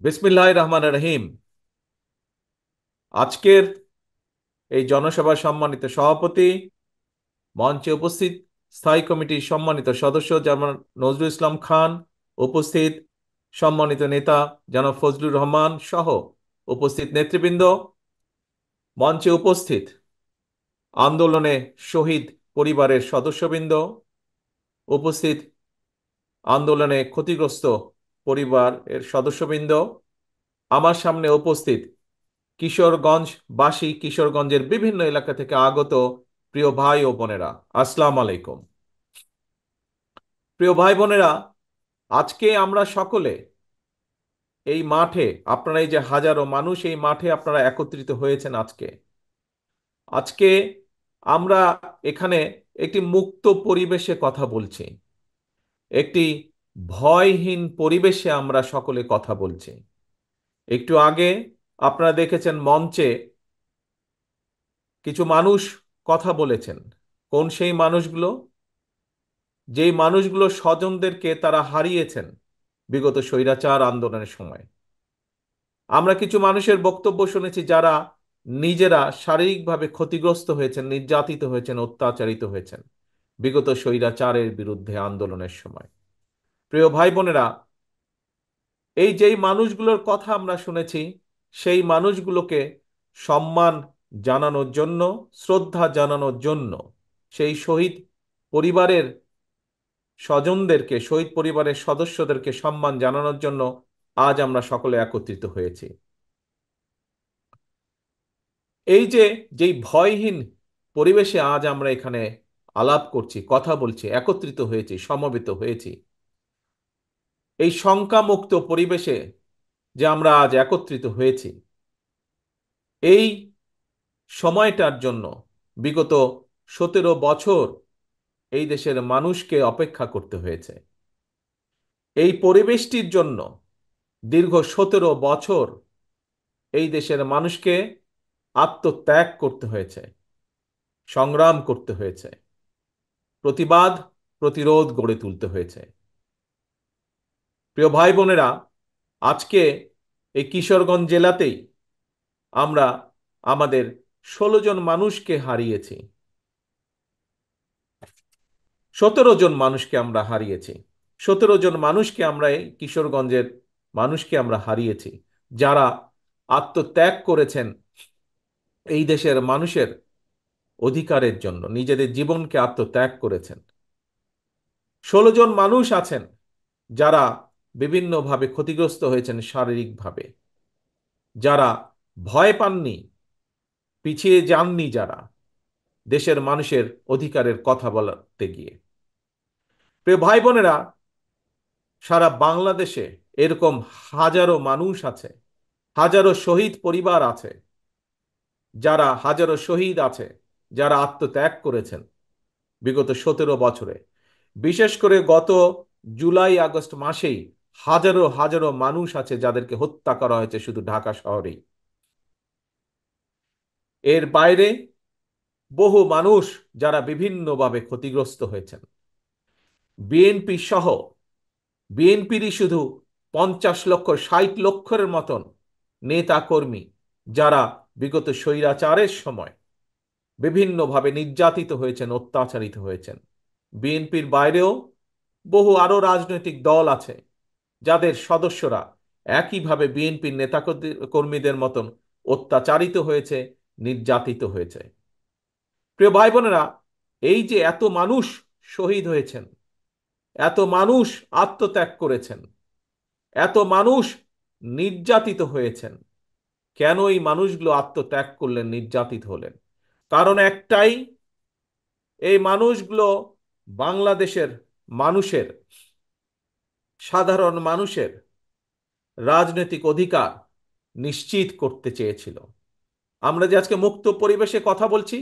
বিসমিল্লাহির রহমানির রহিম। আজকের এই জনসভার সম্মানিত সভাপতি, মঞ্চে উপস্থিত স্থায়ী কমিটির সম্মানিত সদস্য জনাব নজরুল ইসলাম খান, উপস্থিত সম্মানিত নেতা জনাব ফজলুর রহমান সহ উপস্থিত নেতৃবৃন্দ, মঞ্চে উপস্থিত আন্দোলনে শহীদ পরিবারের সদস্যবৃন্দ, উপস্থিত আন্দোলনে ক্ষতিগ্রস্ত পরিবারের সদস্যবৃন্দ, আমার সামনে উপস্থিত কিশোরগঞ্জবাসী, কিশোরগঞ্জের বিভিন্ন এলাকা থেকে আগত প্রিয় ভাই ও বোনেরা, আসসালাম আলাইকুম। প্রিয় ভাই বোনেরা, আজকে আমরা সকলে এই মাঠে, আপনারা এই যে হাজারো মানুষ এই মাঠে আপনারা একত্রিত হয়েছেন আজকে আজকে আমরা এখানে একটি মুক্ত পরিবেশে কথা বলছি, একটি ভয়হীন পরিবেশে আমরা সকলে কথা বলছি। একটু আগে আপনারা দেখেছেন মঞ্চে কিছু মানুষ কথা বলেছেন। কোন সেই মানুষগুলো? যেই মানুষগুলো স্বজনদেরকে তারা হারিয়েছেন বিগত স্বৈরাচার আন্দোলনের সময়। আমরা কিছু মানুষের বক্তব্য শুনেছি যারা নিজেরা শারীরিকভাবে ক্ষতিগ্রস্ত হয়েছেন, নির্যাতিত হয়েছেন, অত্যাচারিত হয়েছেন বিগত স্বৈরাচারের বিরুদ্ধে আন্দোলনের সময়। প্রিয় ভাই বোনেরা, এই যেই মানুষগুলোর কথা আমরা শুনেছি, সেই মানুষগুলোকে সম্মান জানানোর জন্য, শ্রদ্ধা জানানোর জন্য, সেই শহীদ পরিবারের স্বজনদেরকে, শহীদ পরিবারের সদস্যদেরকে সম্মান জানানোর জন্য আজ আমরা সকলে একত্রিত হয়েছি। এই যে যেই ভয়হীন পরিবেশে আজ আমরা এখানে আলাপ করছি, কথা বলছি, একত্রিত হয়েছি, সমবেত হয়েছি, এই শঙ্কামুক্ত পরিবেশে যে আমরা আজ একত্রিত হয়েছি, এই সময়টার জন্য বিগত 17 বছর এই দেশের মানুষকে অপেক্ষা করতে হয়েছে। এই পরিবেশটির জন্য দীর্ঘ 17 বছর এই দেশের মানুষকে আত্মত্যাগ করতে হয়েছে, সংগ্রাম করতে হয়েছে, প্রতিবাদ প্রতিরোধ গড়ে তুলতে হয়েছে। প্রিয় ভাই বোনেরা, আজকে এই কিশোরগঞ্জ জেলাতেই আমরা আমাদের 16 জন মানুষকে হারিয়েছি, 17 জন মানুষকে আমরা হারিয়েছি, 17 জন মানুষকে আমরা এই কিশোরগঞ্জের মানুষকে আমরা হারিয়েছি, যারা আত্মত্যাগ করেছেন এই দেশের মানুষের অধিকারের জন্য, নিজেদের জীবনকে আত্মত্যাগ করেছেন। 16 জন মানুষ আছেন যারা বিভিন্নভাবে ক্ষতিগ্রস্ত হয়েছেন শারীরিকভাবে, যারা ভয় পাননি, পিছিয়ে যাননি, যারা দেশের মানুষের অধিকারের কথা বলতে গিয়ে। প্রিয় ভাই বোনেরা, সারা বাংলাদেশে এরকম হাজারো মানুষ আছে, হাজারো শহীদ পরিবার আছে, যারা হাজারো শহীদ আছে, যারা আত্মত্যাগ করেছেন বিগত 17 বছরে। বিশেষ করে গত জুলাই আগস্ট মাসেই হাজারো হাজারো মানুষ আছে যাদেরকে হত্যা করা হয়েছে শুধু ঢাকা শহরেই। এর বাইরে বহু মানুষ যারা বিভিন্নভাবে ক্ষতিগ্রস্ত হয়েছেন। বিএনপি সহ, বিএনপিরই শুধু 50 লক্ষ, 60 লক্ষের মতন নেতা কর্মী যারা বিগত স্বৈরাচারের সময় বিভিন্নভাবে নির্যাতিত হয়েছেন, অত্যাচারিত হয়েছেন। বিএনপির বাইরেও বহু আরো রাজনৈতিক দল আছে যাদের সদস্যরা একইভাবে বিএনপির নেতা কর্মীদের মতন অত্যাচারিত হয়েছে, নির্যাতিত হয়েছে। প্রিয় ভাই বোনেরা, এই যে এত মানুষ শহীদ হয়েছেন, এত মানুষ আত্মত্যাগ করেছেন, এত মানুষ নির্যাতিত হয়েছেন, কেন এই মানুষগুলো আত্মত্যাগ করলেন, নির্যাতিত হলেন? কারণ একটাই, এই মানুষগুলো বাংলাদেশের মানুষের, সাধারণ মানুষের রাজনৈতিক অধিকার নিশ্চিত করতে চেয়েছিল। আমরা যে আজকে মুক্ত পরিবেশে কথা বলছি,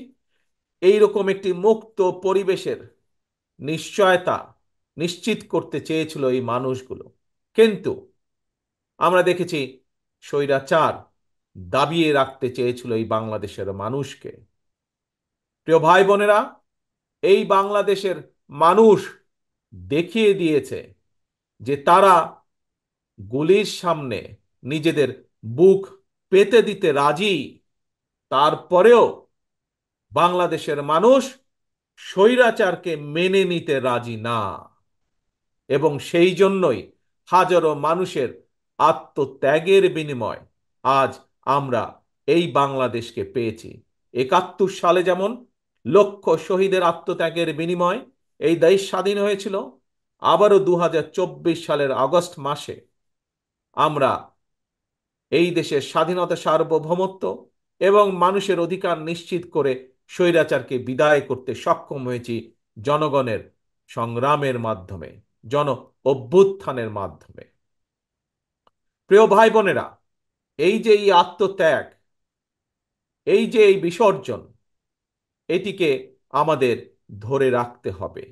এইরকম একটি মুক্ত পরিবেশের নিশ্চয়তা নিশ্চিত করতে চেয়েছিল এই মানুষগুলো। কিন্তু আমরা দেখেছি স্বৈরাচার দাবিয়ে রাখতে চেয়েছিল এই বাংলাদেশের মানুষকে। প্রিয় ভাই বোনেরা, এই বাংলাদেশের মানুষ দেখিয়ে দিয়েছে যে তারা গুলির সামনে নিজেদের বুক পেতে দিতে রাজি, তারপরেও বাংলাদেশের মানুষ স্বৈরাচারকে মেনে নিতে রাজি না। এবং সেই জন্যই হাজারো মানুষের আত্মত্যাগের বিনিময় আজ আমরা এই বাংলাদেশকে পেয়েছি। ৭১ সালে যেমন লক্ষ শহীদের আত্মত্যাগের বিনিময় এই দেশ স্বাধীন হয়েছিল, আবারও ২০২৪ সালের আগস্ট মাসে আমরা এই দেশের স্বাধীনতা, সার্বভৌমত্ব এবং মানুষের অধিকার নিশ্চিত করে স্বৈরাচারকে বিদায় করতে সক্ষম হয়েছি জনগণের সংগ্রামের মাধ্যমে, জন অভ্যুত্থানের মাধ্যমে। প্রিয় ভাই বোনেরা, এই যে এই আত্মত্যাগ, এই যে এই বিসর্জন, এটিকে আমাদের ধরে রাখতে হবে,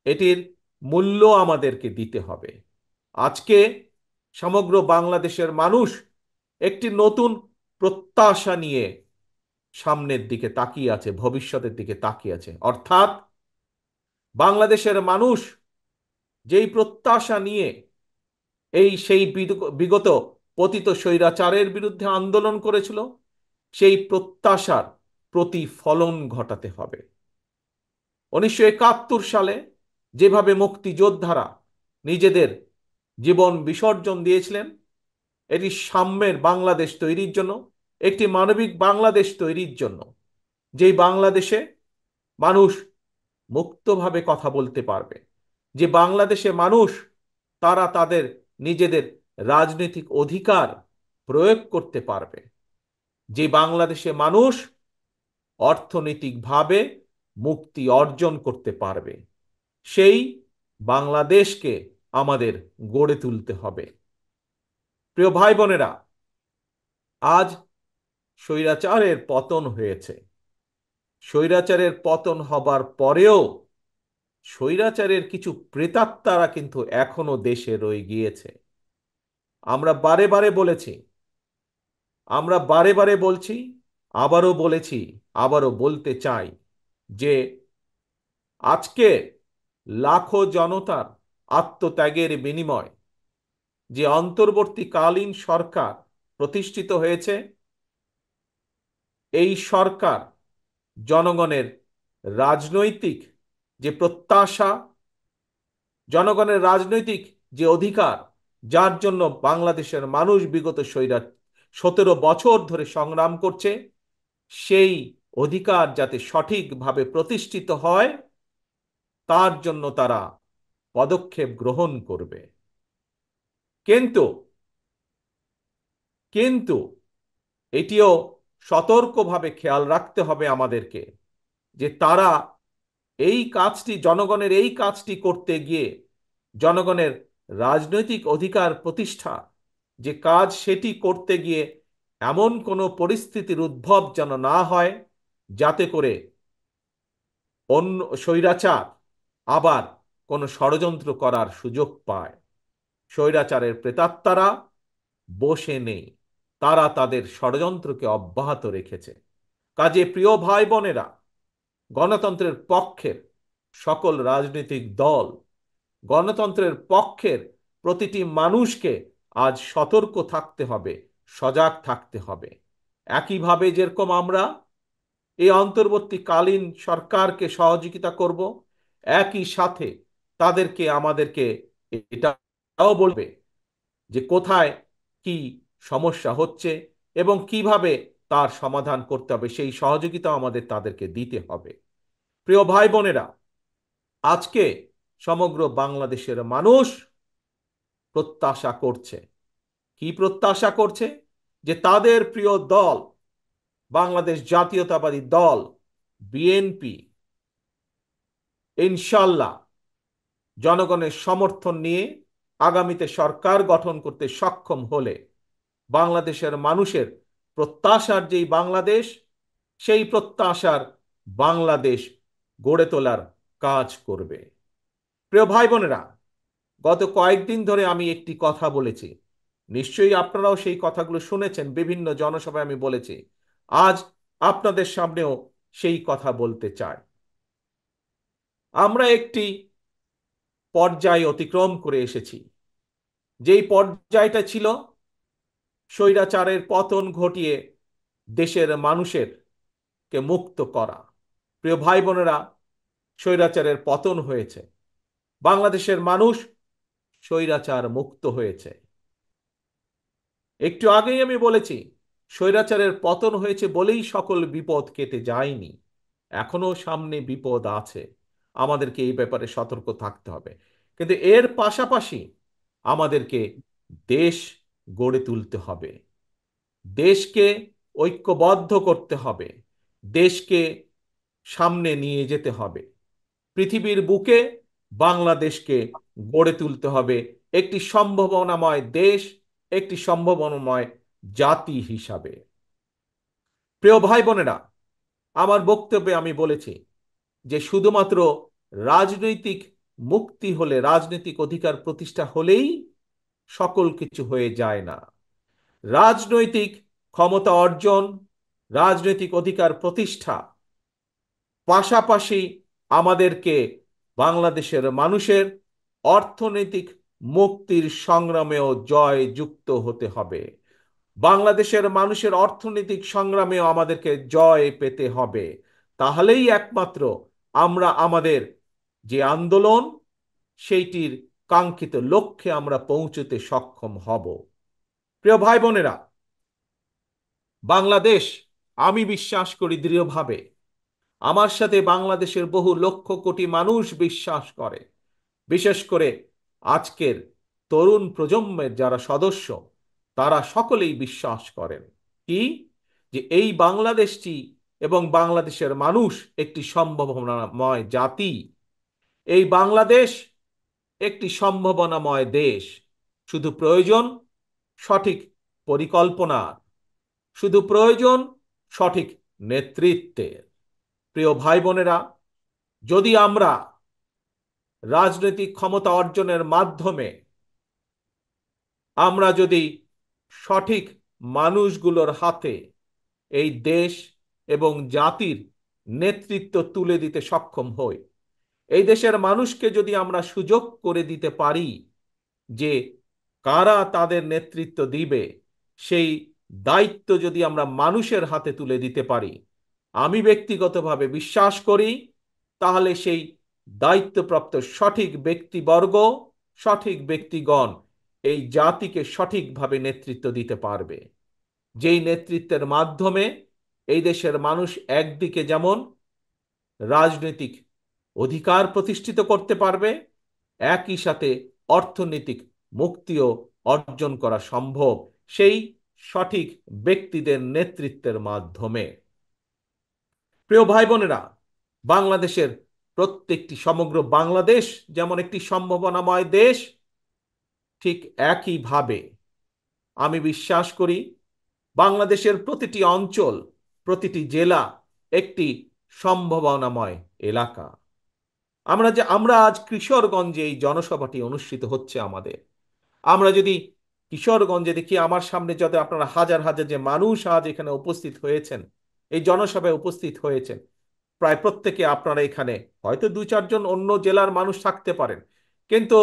এটির মূল্য আমাদেরকে দিতে হবে। আজকে সমগ্র বাংলাদেশের মানুষ একটি নতুন প্রত্যাশা নিয়ে সামনের দিকে তাকিয়ে আছে, ভবিষ্যতের দিকে তাকিয়ে আছে। অর্থাৎ বাংলাদেশের মানুষ যেই প্রত্যাশা নিয়ে সেই বিগত পতিত স্বৈরাচারের বিরুদ্ধে আন্দোলন করেছিল, সেই প্রত্যাশার প্রতিফলন ঘটাতে হবে। ১৯৭১ সালে যেভাবে মুক্তিযোদ্ধারা নিজেদের জীবন বিসর্জন দিয়েছিলেন, এটি সাম্যের বাংলাদেশ তৈরির জন্য, একটি মানবিক বাংলাদেশ তৈরির জন্য, যেই বাংলাদেশে মানুষ মুক্তভাবে কথা বলতে পারবে, যে বাংলাদেশে মানুষ তারা তাদের নিজেদের রাজনৈতিক অধিকার প্রয়োগ করতে পারবে, যে বাংলাদেশে মানুষ অর্থনৈতিকভাবে মুক্তি অর্জন করতে পারবে, সেই বাংলাদেশকে আমাদের গড়ে তুলতে হবে। প্রিয় ভাই বোনেরা, আজ স্বৈরাচারের পতন হয়েছে। স্বৈরাচারের পতন হবার পরেও স্বৈরাচারের কিছু প্রেতাত্মারা কিন্তু এখনো দেশে রয়ে গিয়েছে। আমরা বারে বারে বলেছি, আমরা বারে বারে বলছি, আবারও বলেছি, আবারও বলতে চাই যে আজকে লাখো জনতার আত্মত্যাগের বিনিময় যে অন্তর্বর্তীকালীন সরকার প্রতিষ্ঠিত হয়েছে, এই সরকার জনগণের রাজনৈতিক যে প্রত্যাশা, জনগণের রাজনৈতিক যে অধিকার, যার জন্য বাংলাদেশের মানুষ বিগত ১৭ বছর ধরে সংগ্রাম করছে, সেই অধিকার যাতে সঠিকভাবে প্রতিষ্ঠিত হয়, তার জন্য তারা পদক্ষেপ গ্রহণ করবে। কিন্তু কিন্তু এটিও সতর্কভাবে খেয়াল রাখতে হবে আমাদেরকে যে তারা এই কাজটি, জনগণের এই কাজটি করতে গিয়ে, জনগণের রাজনৈতিক অধিকার প্রতিষ্ঠা যে কাজ, সেটি করতে গিয়ে এমন কোনো পরিস্থিতির উদ্ভব যেন না হয় যাতে করে অন্য স্বৈরাচার আবার কোনো ষড়যন্ত্র করার সুযোগ পায়। স্বৈরাচারের প্রেতাত্মারা বসে নেই, তারা তাদের ষড়যন্ত্রকে অব্যাহত রেখেছে। কাজে প্রিয় ভাই বোনেরা, গণতন্ত্রের পক্ষের সকল রাজনৈতিক দল, গণতন্ত্রের পক্ষের প্রতিটি মানুষকে আজ সতর্ক থাকতে হবে, সজাগ থাকতে হবে। একইভাবে যেরকম আমরা এই অন্তর্বর্তীকালীন সরকারকে সহযোগিতা করব, একই সাথে তাদেরকে, আমাদেরকে এটাও বলবে যে কোথায় কি সমস্যা হচ্ছে এবং কিভাবে তার সমাধান করতে হবে, সেই সহযোগিতা আমাদের তাদেরকে দিতে হবে। প্রিয় ভাই বোনেরা, আজকে সমগ্র বাংলাদেশের মানুষ প্রত্যাশা করছে, কি প্রত্যাশা করছে? যে তাদের প্রিয় দল, বাংলাদেশ জাতীয়তাবাদী দল বিএনপি, ইনশাল্লাহ জনগণের সমর্থন নিয়ে আগামীতে সরকার গঠন করতে সক্ষম হলে বাংলাদেশের মানুষের প্রত্যাশার যেই বাংলাদেশ, সেই প্রত্যাশার বাংলাদেশ গড়ে তোলার কাজ করবে। প্রিয় ভাই বোনেরা, গত কয়েকদিন ধরে আমি একটি কথা বলেছি, নিশ্চয়ই আপনারাও সেই কথাগুলো শুনেছেন, বিভিন্ন জনসভায় আমি বলেছি। আজ আপনাদের সামনেও সেই কথা বলতে চাই। আমরা একটি পর্যায় অতিক্রম করে এসেছি, যেই পর্যায়টা ছিল স্বৈরাচারের পতন ঘটিয়ে দেশের মানুষের কে মুক্ত করা। প্রিয় ভাই বোনেরা, স্বৈরাচারের পতন হয়েছে, বাংলাদেশের মানুষ স্বৈরাচার মুক্ত হয়েছে। একটু আগেই আমি বলেছি, স্বৈরাচারের পতন হয়েছে বলেই সকল বিপদ কেটে যায়নি, এখনো সামনে বিপদ আছে, আমাদেরকে এই ব্যাপারে সতর্ক থাকতে হবে। কিন্তু এর পাশাপাশি আমাদেরকে দেশ গড়ে তুলতে হবে, দেশকে ঐক্যবদ্ধ করতে হবে, দেশকে সামনে নিয়ে যেতে হবে। পৃথিবীর বুকে বাংলাদেশকে গড়ে তুলতে হবে একটি সম্ভাবনাময় দেশ, একটি সম্ভাবনাময় জাতি হিসাবে। প্রিয় ভাই বোনেরা, আমার বক্তব্যে আমি বলেছি যে শুধুমাত্র রাজনৈতিক মুক্তি হলে, রাজনৈতিক অধিকার প্রতিষ্ঠা হলেই সকল কিছু হয়ে যায় না। রাজনৈতিক ক্ষমতা অর্জন, রাজনৈতিক অধিকার প্রতিষ্ঠা পাশাপাশি আমাদেরকে বাংলাদেশের মানুষের অর্থনৈতিক মুক্তির সংগ্রামেও জয় যুক্ত হতে হবে। বাংলাদেশের মানুষের অর্থনৈতিক সংগ্রামেও আমাদেরকে জয় পেতে হবে। তাহলেই একমাত্র আমরা আমাদের যে আন্দোলন, সেইটির কাঙ্ক্ষিত লক্ষ্যে আমরা পৌঁছতে সক্ষম হব। প্রিয় ভাই বোনেরা, বাংলাদেশ, আমি বিশ্বাস করি দৃঢ়ভাবে, আমার সাথে বাংলাদেশের বহু লক্ষ কোটি মানুষ বিশ্বাস করে, বিশেষ করে আজকের তরুণ প্রজন্মের যারা সদস্য, তারা সকলেই বিশ্বাস করেন কি, যে এই বাংলাদেশটি এবং বাংলাদেশের মানুষ একটি সম্ভাবনাময় জাতি। এই বাংলাদেশ একটি সম্ভাবনাময় দেশ। শুধু প্রয়োজন সঠিক পরিকল্পনা, শুধু প্রয়োজন সঠিক নেতৃত্বের। প্রিয় ভাই বোনেরা, যদি আমরা রাজনৈতিক ক্ষমতা অর্জনের মাধ্যমে আমরা যদি সঠিক মানুষগুলোর হাতে এই দেশ এবং জাতির নেতৃত্ব তুলে দিতে সক্ষম হই, এই দেশের মানুষকে যদি আমরা সুযোগ করে দিতে পারি যে কারা তাদের নেতৃত্ব দিবে, সেই দায়িত্ব যদি আমরা মানুষের হাতে তুলে দিতে পারি, আমি ব্যক্তিগতভাবে বিশ্বাস করি তাহলে সেই দায়িত্বপ্রাপ্ত সঠিক ব্যক্তিবর্গ, সঠিক ব্যক্তিগণ এই জাতিকে সঠিকভাবে নেতৃত্ব দিতে পারবে। যেই নেতৃত্বের মাধ্যমে এই দেশের মানুষ একদিকে যেমন রাজনৈতিক অধিকার প্রতিষ্ঠিত করতে পারবে, একই সাথে অর্থনৈতিক মুক্তিও অর্জন করা সম্ভব সেই সঠিক ব্যক্তিদের নেতৃত্বের মাধ্যমে। প্রিয় ভাই বোনেরা, বাংলাদেশের প্রত্যেকটি, সমগ্র বাংলাদেশ যেমন একটি সম্ভাবনাময় দেশ, ঠিক একইভাবে আমি বিশ্বাস করি বাংলাদেশের প্রতিটি অঞ্চল, প্রতিটি জেলা একটি সম্ভাবনাময় এলাকা। আমরা আজ কিশোরগঞ্জে এই জনসভাটি অনুষ্ঠিত হচ্ছে আমাদের, আমরা যদি কিশোরগঞ্জে দেখি, আমার সামনে যত আপনারা হাজার হাজার যে মানুষ আজ এখানে উপস্থিত হয়েছেন, এই জনসভায় উপস্থিত হয়েছেন, প্রায় প্রত্যেকে আপনারা এখানে, হয়তো দু চারজন অন্য জেলার মানুষ থাকতে পারেন, কিন্তু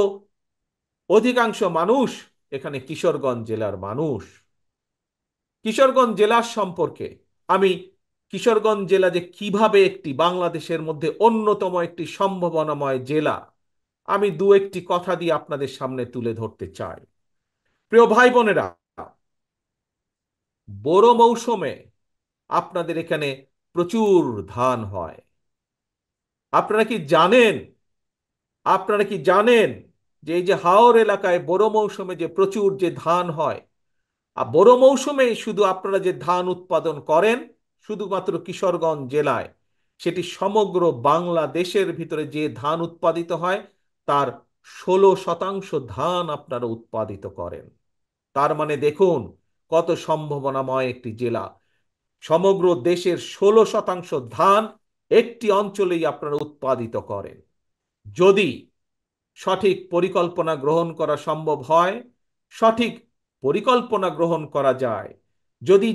অধিকাংশ মানুষ এখানে কিশোরগঞ্জ জেলার মানুষ। কিশোরগঞ্জ জেলার সম্পর্কে আমি, কিশোরগঞ্জ জেলা যে কিভাবে একটি বাংলাদেশের মধ্যে অন্যতম একটি সম্ভাবনাময় জেলা, আমি দু একটি কথা দিয়ে আপনাদের সামনে তুলে ধরতে চাই। প্রিয় ভাই বোনেরা, বোরো মৌসুমে আপনাদের এখানে প্রচুর ধান হয়। আপনারা কি জানেন, আপনারা কি জানেন যে এই যে হাওর এলাকায় বোরো মৌসুমে যে প্রচুর যে ধান হয়, আর বোরো মৌসুমে শুধু আপনারা যে ধান উৎপাদন করেন শুধুমাত্র কিশোরগঞ্জ জেলায়, সেটি সমগ্র বাংলাদেশের ভিতরে যে ধান উৎপাদিত হয় তার 16% ধান আপনারা উৎপাদিত করেন। তার মানে দেখুন কত সম্ভাবনাময় একটি জেলা। সমগ্র দেশের 16% ধান একটি অঞ্চলেই আপনারা উৎপাদিত করেন। যদি সঠিক পরিকল্পনা গ্রহণ করা সম্ভব হয়, সঠিক পরিকল্পনা গ্রহণ করা যায়, যদি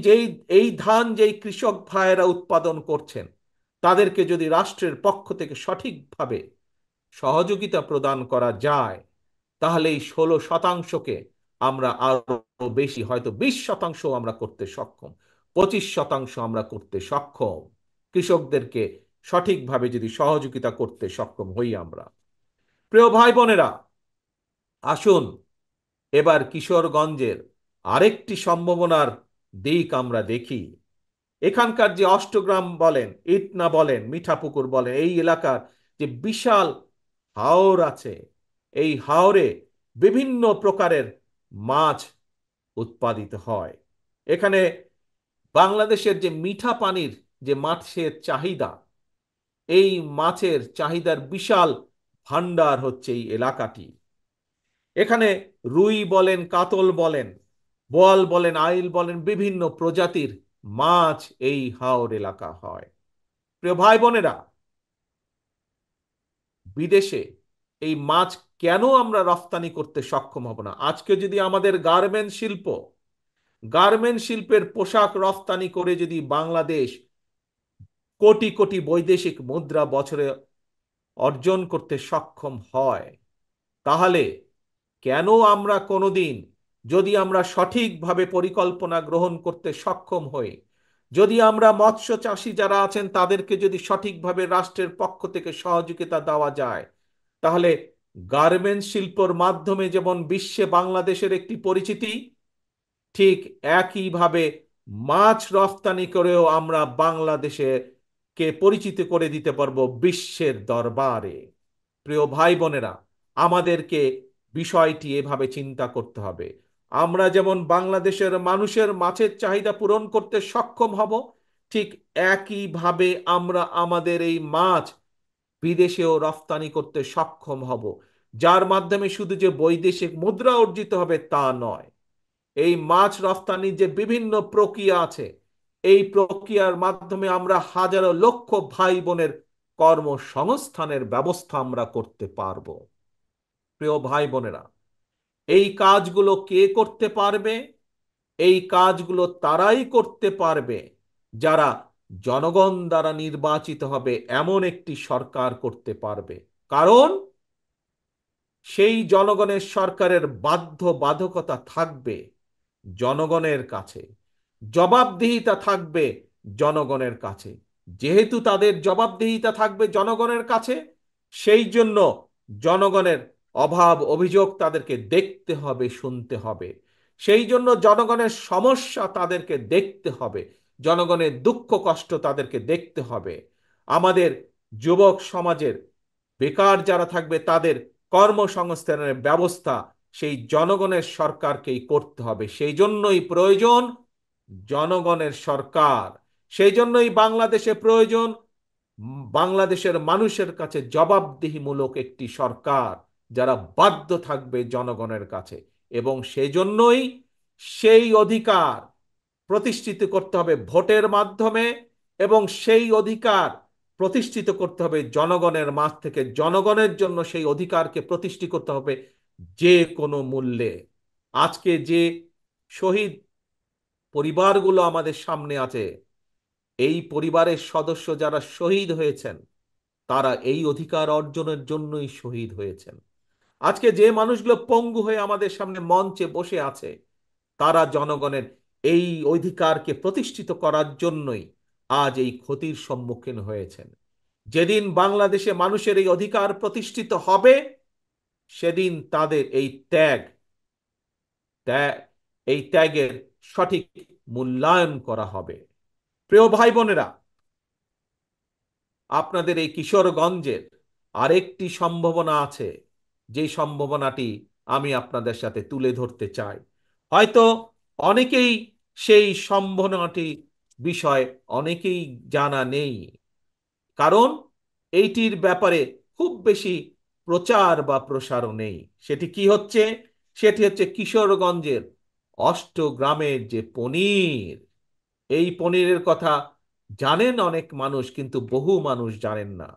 এই ধান যেই কৃষক ভাইয়েরা উৎপাদন করছেন তাদেরকে যদি রাষ্ট্রের পক্ষ থেকে সঠিকভাবে সহযোগিতা প্রদান করা যায়, তাহলে এই 16%কে আমরা আরো বেশি, হয়তো 20% আমরা করতে সক্ষম, 25% আমরা করতে সক্ষম, কৃষকদেরকে সঠিকভাবে যদি সহযোগিতা করতে সক্ষম হই আমরা। প্রিয় ভাই বোনেরা, আসুন এবার কিশোরগঞ্জের আরেকটি সম্ভাবনার দিক আমরা দেখি। এখানকার যে অষ্টগ্রাম বলেন, ইটনা বলেন, মিঠাপুকুর বলেন, এই এলাকার যে বিশাল হাওর আছে, এই হাওরে বিভিন্ন প্রকারের মাছ উৎপাদিত হয়। এখানে বাংলাদেশের যে মিঠা পানির যে মাছের চাহিদা, এই মাছের চাহিদার বিশাল ভান্ডার হচ্ছে এই এলাকাটি। এখানে রুই বলেন, কাতল বলেন, বোয়াল বলেন, আইল বলেন, বিভিন্ন প্রজাতির মাছ এই হাওর এলাকা হয়। প্রিয় ভাই বোনেরা, বিদেশে এই মাছ কেন আমরা রফতানি করতে সক্ষম হব না? আজকে যদি আমাদের গার্মেন্ট শিল্পের পোশাক রফতানি করে যদি বাংলাদেশ কোটি কোটি বৈদেশিক মুদ্রা বছরে অর্জন করতে সক্ষম হয়, তাহলে কেন আমরা কোনোদিন, যদি আমরা সঠিকভাবে পরিকল্পনা গ্রহণ করতে সক্ষম হই, যদি আমরা মৎস্য চাষী যারা আছেন তাদেরকে যদি সঠিকভাবে রাষ্ট্রের পক্ষ থেকে সহযোগিতা দেওয়া যায়, তাহলে গার্মেন্টস শিল্পর মাধ্যমে যেমন বিশ্বে বাংলাদেশের একটি পরিচিতি, ঠিক একইভাবে মাছ রফতানি করেও আমরা বাংলাদেশে কে পরিচিত করে দিতে পারবো বিশ্বের দরবারে। প্রিয় ভাই বোনেরা, আমাদেরকে বিষয়টি এভাবে চিন্তা করতে হবে। আমরা যেমন বাংলাদেশের মানুষের মাছের চাহিদা পূরণ করতে সক্ষম হব, ঠিক একইভাবে আমরা আমাদের এই মাছ বিদেশেও রফতানি করতে সক্ষম হব, যার মাধ্যমে শুধু যে বৈদেশিক মুদ্রা অর্জিত হবে তা নয়, এই মাছ রফতানির যে বিভিন্ন প্রক্রিয়া আছে, এই প্রক্রিয়ার মাধ্যমে আমরা হাজারো লক্ষ ভাই বোনের কর্মসংস্থানের ব্যবস্থা আমরা করতে পারবো। প্রিয় ভাই বোনেরা, এই কাজগুলো কে করতে পারবে? এই কাজগুলো তারাই করতে পারবে যারা জনগণ দ্বারা নির্বাচিত হবে এমন একটি সরকার করতে পারবে। কারণ সেই জনগণের সরকারের বাধ্যবাধকতা থাকবে জনগণের কাছে, জবাবদিহিতা থাকবে জনগণের কাছে। যেহেতু তাদের জবাবদিহিতা থাকবে জনগণের কাছে, সেই জন্য জনগণের অভাব অভিযোগ তাদেরকে দেখতে হবে, শুনতে হবে। সেই জন্য জনগণের সমস্যা তাদেরকে দেখতে হবে, জনগণের দুঃখ কষ্ট তাদেরকে দেখতে হবে। আমাদের যুবক সমাজের বেকার যারা থাকবে তাদের কর্মসংস্থানের ব্যবস্থা সেই জনগণের সরকারকেই করতে হবে। সেই জন্যই প্রয়োজন জনগণের সরকার। সেই জন্যই বাংলাদেশে প্রয়োজন বাংলাদেশের মানুষের কাছে জবাবদিহিমূলক একটি সরকার, যারা বাধ্য থাকবে জনগণের কাছে। এবং সেই জন্যই সেই অধিকার প্রতিষ্ঠিত করতে হবে ভোটের মাধ্যমে, এবং সেই অধিকার প্রতিষ্ঠিত করতে হবে জনগণের মাঝ থেকে। জনগণের জন্য সেই অধিকারকে প্রতিষ্ঠিত করতে হবে যে কোনো মূল্যে। আজকে যে শহীদ পরিবারগুলো আমাদের সামনে আছে, এই পরিবারের সদস্য যারা শহীদ হয়েছেন, তারা এই অধিকার অর্জনের জন্যই শহীদ হয়েছেন। আজকে যে মানুষগুলো পঙ্গু হয়ে আমাদের সামনে মঞ্চে বসে আছে, তারা জনগণের এই অধিকারকে প্রতিষ্ঠিত করার জন্যই আজ এই ক্ষতির সম্মুখীন হয়েছেন। যেদিন বাংলাদেশে মানুষের এই অধিকার প্রতিষ্ঠিত হবে, সেদিন তাদের এই ত্যাগ এই ত্যাগের সঠিক মূল্যায়ন করা হবে। প্রিয় ভাই বোনেরা, আপনাদের এই কিশোরগঞ্জের আরেকটি সম্ভাবনা আছে, যে সম্ভাবনাটি আমি আপনাদের সাথে তুলে ধরতে চাই। হয়তো অনেকেই সেই সম্ভাবনাটি বিষয় অনেকেই জানা নেই, কারণ এইটির ব্যাপারে খুব বেশি প্রচার বা প্রসারও নেই। সেটি কি হচ্ছে? সেটি হচ্ছে কিশোরগঞ্জের অষ্টগ্রামের যে পনির। এই পনিরের কথা জানেন অনেক মানুষ, কিন্তু বহু মানুষ জানেন না।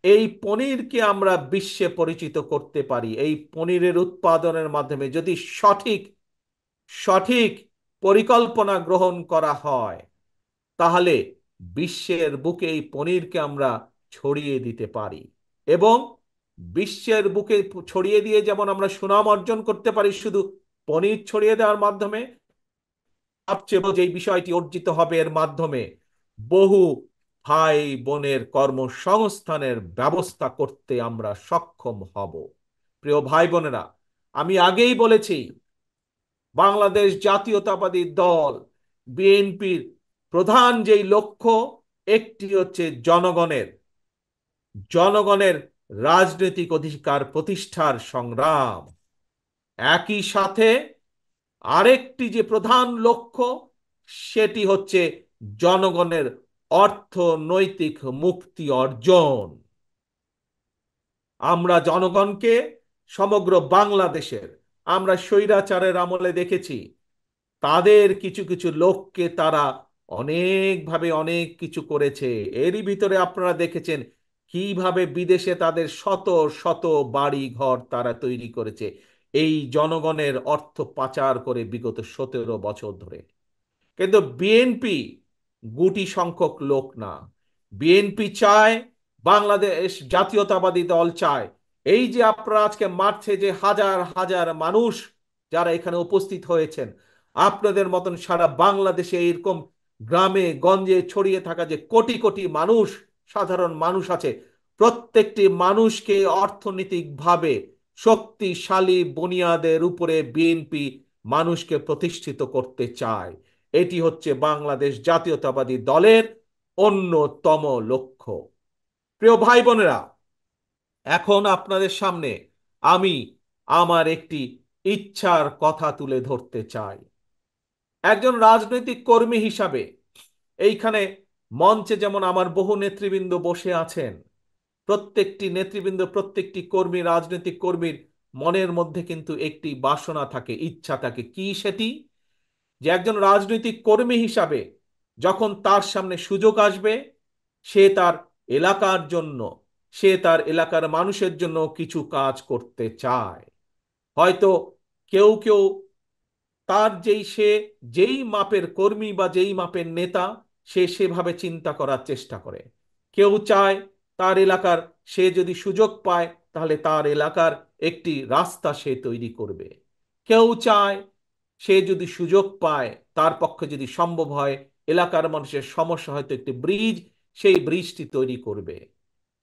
এই পনিরকে আমরা বিশ্বে পরিচিত করতে পারি এই পনিরের উৎপাদনের মাধ্যমে, যদি সঠিক সঠিক পরিকল্পনা গ্রহণ করা হয়, তাহলে বিশ্বের বুকে এই পনিরকে আমরা ছড়িয়ে দিতে পারি। এবং বিশ্বের বুকে ছড়িয়ে দিয়ে যেমন আমরা সুনাম অর্জন করতে পারি শুধু পনির ছড়িয়ে দেওয়ার মাধ্যমে, সবচেয়ে বড় যে বিষয়টি অর্জিত হবে এর মাধ্যমে, বহু ভাই বোনের কর্মসংস্থানের ব্যবস্থা করতে আমরা সক্ষম হব। প্রিয় ভাই বোনেরা, আমি আগেই বলেছি, বাংলাদেশ জাতীয়তাবাদী দল বিএনপির প্রধান যেই লক্ষ্য, একটি হচ্ছে জনগণের রাজনৈতিক অধিকার প্রতিষ্ঠার সংগ্রাম। একই সাথে আরেকটি যে প্রধান লক্ষ্য, সেটি হচ্ছে জনগণের অর্থনৈতিক মুক্তি অর্জন। আমরা জনগণকে, সমগ্র বাংলাদেশের, আমরা স্বৈরাচারের আমলে দেখেছি তাদের কিছু কিছু লোককে তারা অনেকভাবে অনেক কিছু করেছে। এরই ভিতরে আপনারা দেখেছেন কিভাবে বিদেশে তাদের শত শত বাড়ি ঘর তারা তৈরি করেছে, এই জনগণের অর্থ পাচার করে বিগত 17 বছর ধরে। কিন্তু বিএনপি গুটি সংখ্যক লোক না। বিএনপি চায়, বাংলাদেশ জাতীয়তাবাদী দল চায়, এই যে আপনারা আজকে মাঠে যে হাজার হাজার মানুষ যারা এখানে উপস্থিত হয়েছেন, আপনাদের মতন সারা বাংলাদেশে এরকম গ্রামে গঞ্জে ছড়িয়ে থাকা যে কোটি কোটি মানুষ, সাধারণ মানুষ আছে, প্রত্যেকটি মানুষকে অর্থনৈতিকভাবে শক্তিশালী বুনিয়াদের উপরে বিএনপি মানুষকে প্রতিষ্ঠিত করতে চায়। এটি হচ্ছে বাংলাদেশ জাতীয়তাবাদী দলের অন্যতম লক্ষ্য। প্রিয় ভাই বোনেরা, এখন আপনাদের সামনে আমি আমার একটি ইচ্ছার কথা তুলে ধরতে চাই। একজন রাজনৈতিক কর্মী হিসাবে এইখানে মঞ্চে যেমন আমার বহু নেতৃবৃন্দ বসে আছেন, প্রত্যেকটি নেতৃবৃন্দ, প্রত্যেকটি কর্মী, রাজনৈতিক কর্মীর মনের মধ্যে কিন্তু একটি বাসনা থাকে, ইচ্ছা থাকে। কি সেটি? যে একজন রাজনৈতিক কর্মী হিসাবে যখন তার সামনে সুযোগ আসবে, সে তার এলাকার জন্য, সে তার এলাকার মানুষের জন্য কিছু কাজ করতে চায়। হয়তো কেউ কেউ তার যেই মাপের কর্মী বা যেই মাপের নেতা, সে সেভাবে চিন্তা করার চেষ্টা করে। কেউ চায় তার এলাকার, সে যদি সুযোগ পায় তাহলে তার এলাকার একটি রাস্তা সে তৈরি করবে। কেউ চায় সে যদি সুযোগ পায়, তার পক্ষে যদি সম্ভব হয়, এলাকার মানুষের সমস্যা হয়তো একটি ব্রিজ, সেই ব্রিজটি তৈরি করবে।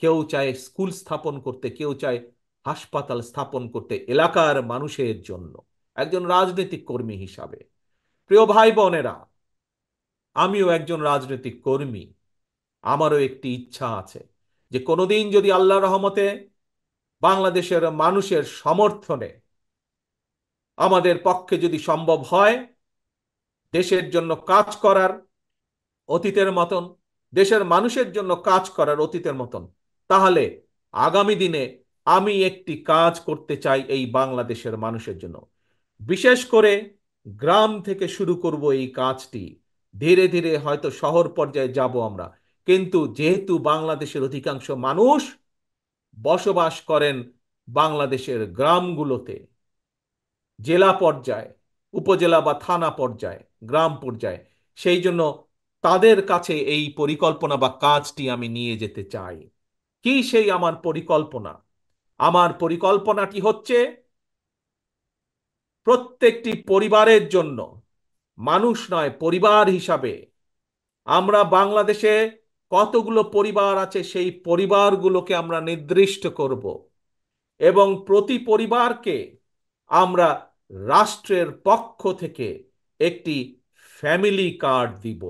কেউ চায় স্কুল স্থাপন করতে, কেউ চায় হাসপাতাল স্থাপন করতে এলাকার মানুষের জন্য, একজন রাজনৈতিক কর্মী হিসাবে। প্রিয় ভাই বোনেরা, আমিও একজন রাজনৈতিক কর্মী। আমারও একটি ইচ্ছা আছে যে কোনোদিন যদি আল্লাহর রহমতে বাংলাদেশের মানুষের সমর্থনে আমাদের পক্ষে যদি সম্ভব হয় দেশের জন্য কাজ করার অতীতের মতন, দেশের মানুষের জন্য কাজ করার অতীতের মতন, তাহলে আগামী দিনে আমি একটি কাজ করতে চাই এই বাংলাদেশের মানুষের জন্য। বিশেষ করে গ্রাম থেকে শুরু করব এই কাজটি। ধীরে ধীরে হয়তো শহর পর্যায়ে যাব আমরা, কিন্তু যেহেতু বাংলাদেশের অধিকাংশ মানুষ বসবাস করেন বাংলাদেশের গ্রামগুলোতে, জেলা পর্যায়ে, উপজেলা বা থানা পর্যায়ে, গ্রাম পর্যায়ে, সেই জন্য তাদের কাছে এই পরিকল্পনা বা কাজটি আমি নিয়ে যেতে চাই। কি সেই আমার পরিকল্পনা? আমার পরিকল্পনাটি হচ্ছে প্রত্যেকটি পরিবারের জন্য, মানুষ নয়, পরিবার হিসাবে আমরা বাংলাদেশে কতগুলো পরিবার আছে সেই পরিবারগুলোকে আমরা নির্দিষ্ট করব, এবং প্রতি পরিবারকে আমরা রাষ্ট্রের পক্ষ থেকে একটি ফ্যামিলি কার্ড দিব।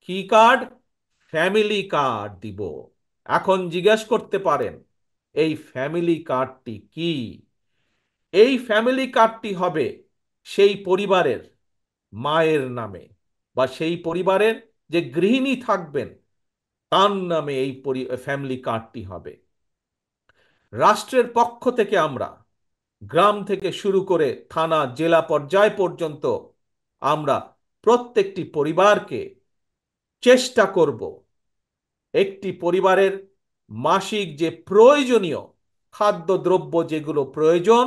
কি কার্ড? ফ্যামিলি কার্ড দিব। এখন জিজ্ঞেস করতে পারেন এই ফ্যামিলি কার্ডটি কি? এই ফ্যামিলি কার্ডটি হবে সেই পরিবারের মায়ের নামে, বা সেই পরিবারের যে গৃহিণী থাকবেন তার নামে এই ফ্যামিলি কার্ডটি হবে। রাষ্ট্রের পক্ষ থেকে আমরা গ্রাম থেকে শুরু করে থানা জেলা পর্যায় পর্যন্ত আমরা প্রত্যেকটি পরিবারকে চেষ্টা করব একটি পরিবারের মাসিক যে প্রয়োজনীয় খাদ্যদ্রব্য যেগুলো প্রয়োজন,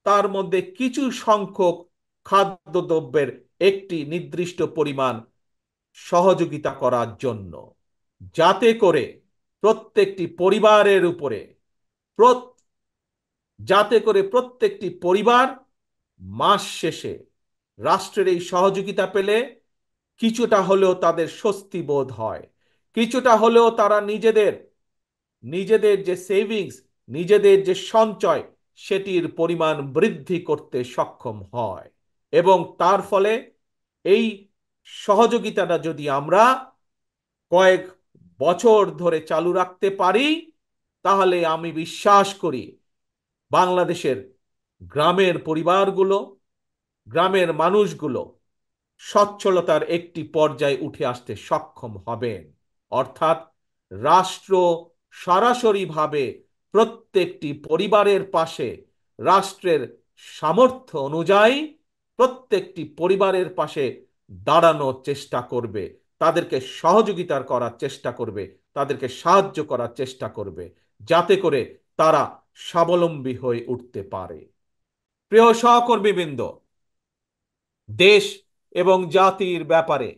তার মধ্যে কিছু সংখ্যক খাদ্যদ্রব্যের একটি নির্দিষ্ট পরিমাণ সহযোগিতা করার জন্য, যাতে করে প্রত্যেকটি পরিবারের উপরে, যাতে করে প্রত্যেকটি পরিবার মাস শেষে রাষ্ট্রের এই সহযোগিতা পেলে কিছুটা হলেও তাদের স্বস্তি বোধ হয়, কিছুটা হলেও তারা নিজেদের নিজেদের যে সেভিংস, নিজেদের যে সঞ্চয়, সেটির পরিমাণ বৃদ্ধি করতে সক্ষম হয়। এবং তার ফলে এই সহযোগিতাটা যদি আমরা কয়েক বছর ধরে চালু রাখতে পারি, তাহলে আমি বিশ্বাস করি বাংলাদেশের গ্রামের পরিবারগুলো, গ্রামের মানুষগুলো সচ্ছলতার একটি পর্যায়ে উঠে আসতে সক্ষম হবেন। অর্থাৎ রাষ্ট্র সরাসরিভাবে প্রত্যেকটি পরিবারের পাশে, রাষ্ট্রের সামর্থ্য অনুযায়ী প্রত্যেকটি পরিবারের পাশে দাঁড়ানোর চেষ্টা করবে, তাদেরকে সহযোগিতা করার চেষ্টা করবে, তাদেরকে সাহায্য করার চেষ্টা করবে, যাতে করে তারা স্বাবলম্বী হয়ে উঠতে পারে। প্রিয় সহকর্মীবৃন্দ, দেশ এবং জাতির ব্যাপারে,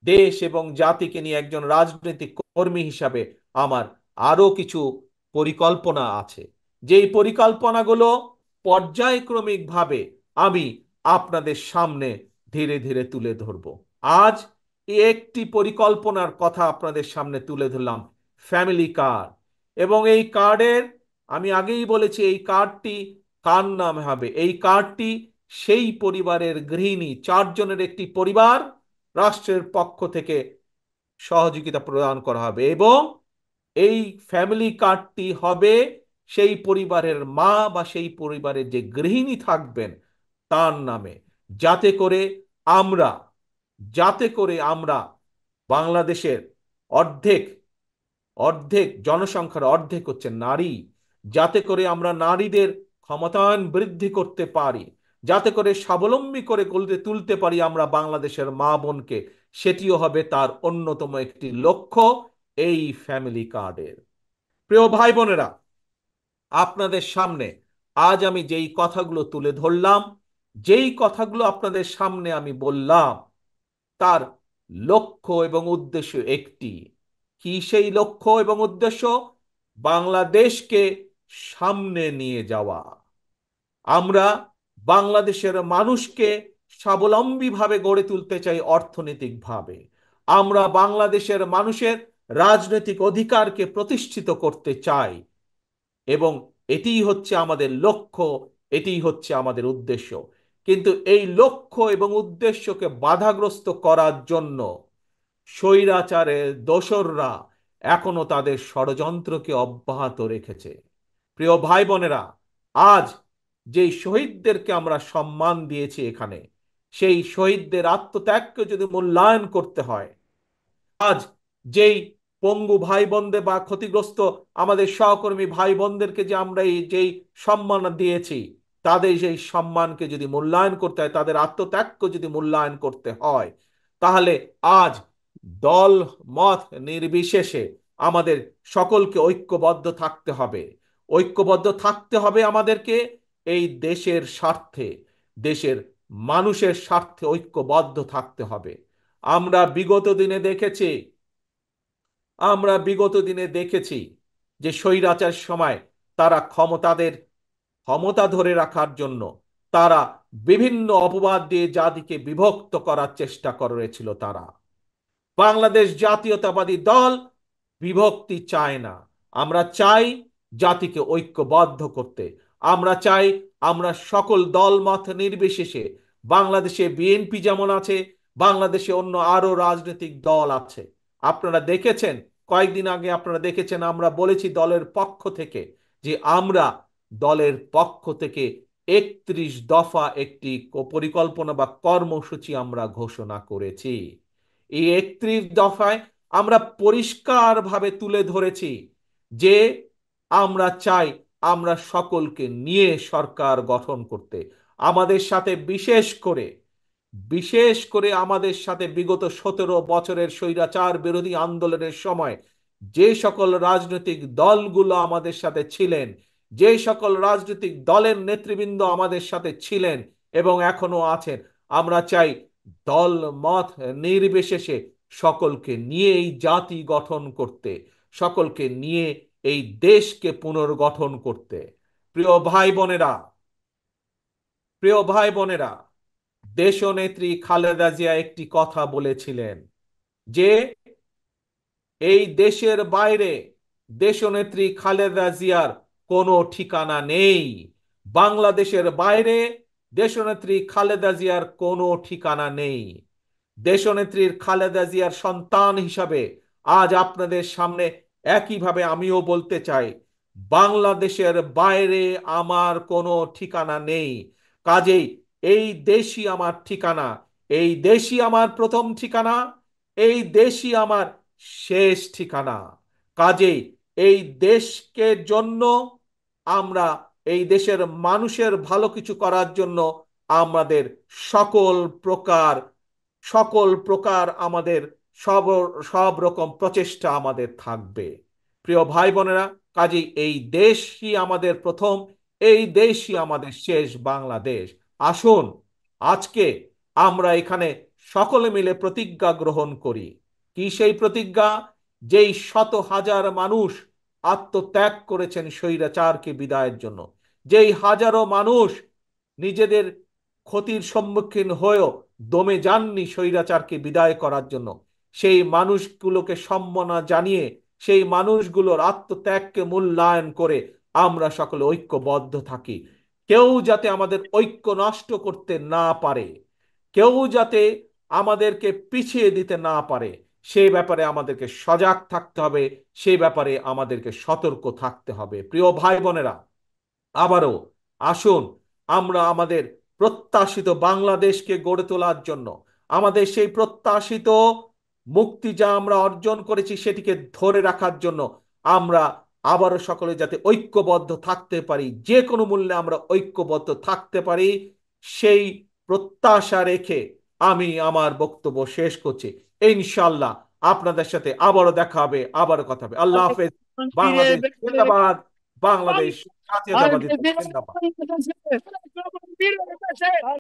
দেশ এবং জাতিকে নিয়ে একজন রাজনৈতিক কর্মী হিসাবে আমার আরো কিছু পরিকল্পনা আছে, যেই পরিকল্পনাগুলো পর্যায়ক্রমিকভাবে আমি আপনাদের সামনে ধীরে ধীরে তুলে ধরব। আজ একটি পরিকল্পনার কথা আপনাদের সামনে তুলে ধরলাম, ফ্যামিলি কার্ড। এবং এই কার্ডের, আমি আগেই বলেছি, এই কার্ডটি কার নামে হবে? এই কার্ডটি সেই পরিবারের গৃহিণী, চারজনের একটি পরিবার, রাষ্ট্রের পক্ষ থেকে সহযোগিতা প্রদান করা হবে। এবং এই ফ্যামিলি কার্ডটি হবে সেই পরিবারের মা বা সেই পরিবারের যে গৃহিণী থাকবেন তার নামে, যাতে করে আমরা যাতে করে আমরা বাংলাদেশের অর্ধেক অর্ধেক জনসংখ্যার অর্ধেক হচ্ছে নারী, যাতে করে আমরা নারীদের ক্ষমতায়ন বৃদ্ধি করতে পারি, যাতে করে স্বাবলম্বী করে গড়ে তুলতে পারি আমরা বাংলাদেশের মা বোনকে, সেটিও হবে তার অন্যতম একটি লক্ষ্য এই ফ্যামিলি কার্ডের। প্রিয় ভাই বোনেরা, আপনাদের সামনে আজ আমি যেই কথাগুলো তুলে ধরলাম, যেই কথাগুলো আপনাদের সামনে আমি বললাম, তার লক্ষ্য এবং উদ্দেশ্য একটি। কি সেই লক্ষ্য এবং উদ্দেশ্য? বাংলাদেশকে সামনে নিয়ে যাওয়া। আমরা বাংলাদেশের মানুষকে স্বাবলম্বীভাবে গড়ে তুলতে চাই অর্থনৈতিকভাবে। আমরা বাংলাদেশের মানুষের রাজনৈতিক অধিকারকে প্রতিষ্ঠিত করতে চাই। এবং এটিই হচ্ছে আমাদের লক্ষ্য, এটিই হচ্ছে আমাদের উদ্দেশ্য। কিন্তু এই লক্ষ্য এবং উদ্দেশ্যকে বাধাগ্রস্ত করার জন্য স্বৈরাচারের দোসররা এখনো তাদের ষড়যন্ত্রকে অব্যাহত রেখেছে। প্রিয় ভাই বোনেরা, আজ যেই শহীদদেরকে আমরা সম্মান দিয়েছি এখানে, সেই শহীদদের আত্মত্যাগকে যদি মূল্যায়ন করতে হয়, আজ যেই পঙ্গু ভাই বোনদের বা ক্ষতিগ্রস্ত আমাদের সহকর্মী ভাই বোনদেরকে যে আমরা এই যেই সম্মান দিয়েছি, তাদের সেই সম্মানকে যদি মূল্যায়ন করতে হয়, তাদের আত্মত্যাগকে যদি মূল্যায়ন করতে হয়, তাহলে আজ দল মত নির্বিশেষে আমাদের সকলকে ঐক্যবদ্ধ থাকতে হবে। ঐক্যবদ্ধ থাকতে হবে আমাদেরকে এই দেশের স্বার্থে, দেশের মানুষের স্বার্থে ঐক্যবদ্ধ থাকতে হবে। আমরা বিগত দিনে দেখেছি আমরা বিগত দিনে দেখেছি যে স্বৈরাচার সময় তারা ক্ষমতা ধরে রাখার জন্য তারা বিভিন্ন অপবাদ দিয়ে জাতিকে বিভক্ত করার চেষ্টা করেছিল। তারা, বাংলাদেশ জাতীয়তাবাদী দল বিভক্তি চায় না। আমরা চাই জাতিকে ঐক্যবদ্ধ করতে। আমরা চাই আমরা সকল দল মত নির্বিশেষে, বাংলাদেশে বিএনপি যেমন আছে, বাংলাদেশে অন্য আরো রাজনৈতিক দল আছে। আপনারা দেখেছেন, কয়েকদিন আগে আপনারা দেখেছেন, আমরা বলেছি দলের পক্ষ থেকে যে আমরা দলের পক্ষ থেকে 31 দফা একটি পরিকল্পনা বা কর্মসূচি আমরা ঘোষণা করেছি। এই 31 দফায় আমরা পরিষ্কারভাবে তুলে ধরেছি যে আমরা চাই আমরা সকলকে নিয়ে সরকার গঠন করতে। আমাদের সাথে বিশেষ করে আমাদের সাথে বিগত 17 বছরের স্বৈরাচার বিরোধী আন্দোলনের সময় যে সকল রাজনৈতিক দলগুলো আমাদের সাথে ছিলেন, যে সকল রাজনৈতিক দলের নেতৃবৃন্দ আমাদের সাথে ছিলেন এবং এখনো আছেন, আমরা চাই দল মত নির্বিশেষে সকলকে নিয়ে এই জাতি গঠন করতে, সকলকে নিয়ে এই দেশকে পুনর্গঠন করতে। প্রিয় ভাই বোনেরা, প্রিয় ভাই বোনেরা, দেশনেত্রী খালেদা জিয়া একটি কথা বলেছিলেন যে এই দেশের বাইরে দেশনেত্রী খালেদা জিয়ার কোনো ঠিকানা নেই। বাংলাদেশের বাইরে দেশনেত্রী খালেদা জিয়ার কোনো ঠিকানা নেই। দেশনেত্রীর খালেদা জিয়ার সন্তান হিসাবে আজ আপনাদের সামনে একইভাবে আমিও বলতে চাই, বাংলাদেশের বাইরে আমার কোনো ঠিকানা নেই। কাজেই এই দেশই আমার ঠিকানা, এই দেশই আমার প্রথম ঠিকানা, এই দেশই আমার শেষ ঠিকানা। কাজেই এই দেশকে জন্য আমরা, এই দেশের মানুষের ভালো কিছু করার জন্য আমাদের সকল প্রকার সকল প্রকার আমাদের সব সব রকম প্রচেষ্টা আমাদের থাকবে। প্রিয় ভাই বোনেরা, কাজেই এই দেশই আমাদের প্রথম, এই দেশই আমাদের শেষ বাংলাদেশ। আসুন আজকে আমরা এখানে সকলে মিলে প্রতিজ্ঞা গ্রহণ করি। কি সেই প্রতিজ্ঞা? যেই শত হাজার মানুষ আত্মত্যাগ করেছেন স্বৈরাচারকে বিদায়ের জন্য, যেই হাজারো মানুষ নিজেদের ক্ষতির সম্মুখীন হয়েও দমে যাননি স্বৈরাচারকে বিদায় করার জন্য, সেই মানুষগুলোকে সম্মাননা জানিয়ে, সেই মানুষগুলোর আত্মত্যাগকে মূল্যায়ন করে আমরা সকলে ঐক্যবদ্ধ থাকি। কেউ যাতে আমাদের ঐক্য নষ্ট করতে না পারে, কেউ যাতে আমাদেরকে পিছিয়ে দিতে না পারে, সেই ব্যাপারে আমাদেরকে সজাগ থাকতে হবে, সেই ব্যাপারে আমাদেরকে সতর্ক থাকতে হবে। প্রিয় ভাই বোনেরা, আবারও আসুন আমরা আমাদের প্রত্যাশিত বাংলাদেশকে গড়ে তোলার জন্য, আমাদের সেই প্রত্যাশিত মুক্তি যা আমরা অর্জন করেছি সেটিকে ধরে রাখার জন্য আমরা আবারও সকলে যাতে ঐক্যবদ্ধ থাকতে পারি, যে কোনো মূল্যে আমরা ঐক্যবদ্ধ থাকতে পারি, সেই প্রত্যাশা রেখে আমি আমার বক্তব্য শেষ করছি। ইনশাল্লাহ আপনাদের সাথে আবারও দেখা হবে, আবারও কথা হবে। আল্লাহ হাফেজ। বাংলাদেশ জিন্দাবাদ। বাংলাদেশ জাতীয়তাবাদী দল জিন্দাবাদ।